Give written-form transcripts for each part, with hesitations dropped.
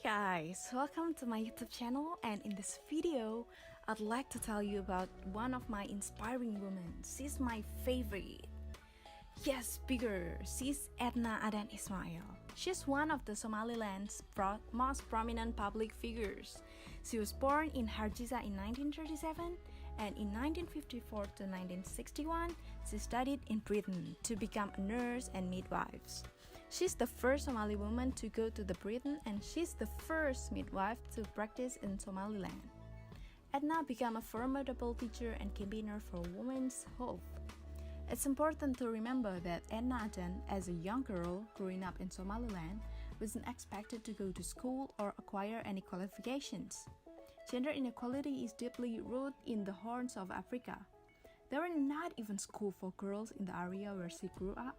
Hi guys, welcome to my YouTube channel, and in this video, I'd like to tell you about one of my inspiring women. She's my favorite. Yes, bigger. She's Edna Adan Ismail. She's one of the Somaliland's most prominent public figures. She was born in Hargeisa in 1937, and in 1954 to 1961, she studied in Britain to become a nurse and midwife. She's the first Somali woman to go to the Britain, and she's the first midwife to practice in Somaliland. Edna became a formidable teacher and campaigner for women's health. It's important to remember that Edna Adan, as a young girl growing up in Somaliland, wasn't expected to go to school or acquire any qualifications. Gender inequality is deeply rooted in the horns of Africa. There were not even schools for girls in the area where she grew up.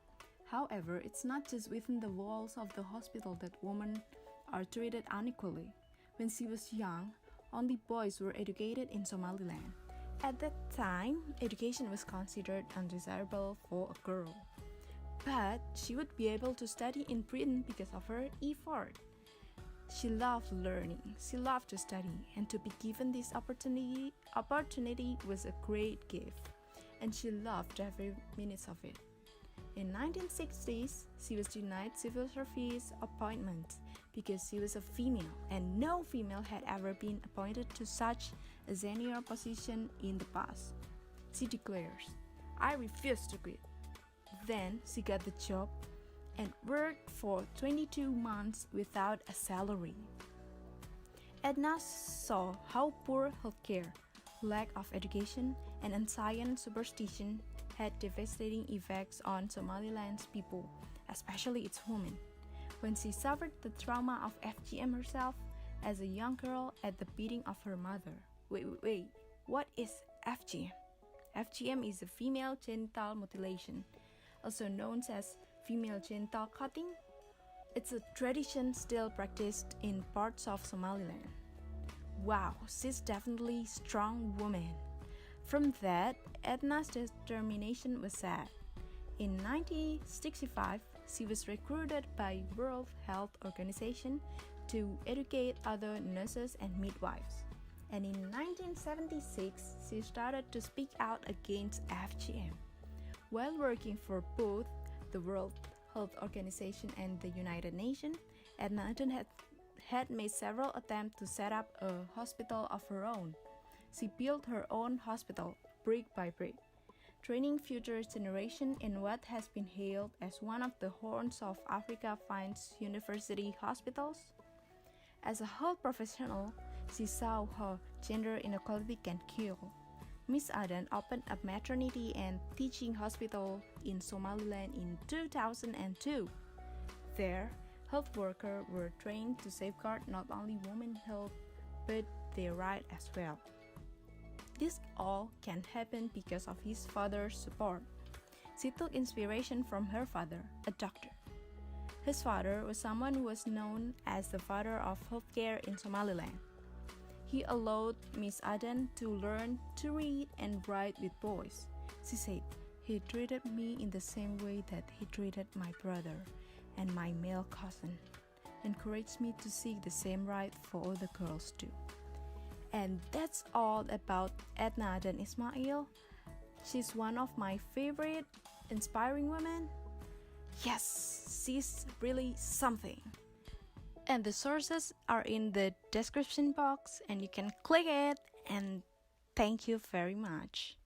However, it's not just within the walls of the hospital that women are treated unequally. When she was young, only boys were educated in Somaliland. At that time, education was considered undesirable for a girl. But she would be able to study in Britain because of her effort. She loved learning, she loved to study, and to be given this opportunity was a great gift, and she loved every minute of it. In 1960s, she was denied civil service appointment because she was a female, and no female had ever been appointed to such a senior position in the past. She declares, "I refuse to quit." Then she got the job and worked for 22 months without a salary. Edna saw how poor healthcare, lack of education, and ancient superstition had devastating effects on Somaliland's people, especially its women. When she suffered the trauma of FGM herself as a young girl at the bidding of her mother. Wait, what is FGM? FGM is a female genital mutilation, also known as female genital cutting. It's a tradition still practiced in parts of Somaliland. Wow, she's definitely a strong woman. From that, Edna's determination was set. In 1965, she was recruited by World Health Organization to educate other nurses and midwives. And in 1976, she started to speak out against FGM. While working for both the World Health Organization and the United Nations, Edna Adan had made several attempts to set up a hospital of her own. She built her own hospital, brick by brick, training future generations in what has been hailed as one of the horns of Africa's finest university hospitals. As a health professional, she saw how gender inequality can kill. Miss Adan opened a maternity and teaching hospital in Somaliland in 2002. There, health workers were trained to safeguard not only women's health, but their rights as well. This all can happen because of his father's support. She took inspiration from her father, a doctor. His father was someone who was known as the father of healthcare in Somaliland. He allowed Miss Adan to learn to read and write with boys. She said, "He treated me in the same way that he treated my brother and my male cousin, encouraged me to seek the same right for other girls too." And that's all about Edna Adan Ismail. She's one of my favorite inspiring women. Yes, she's really something. And the sources are in the description box, and you can click it. And thank you very much.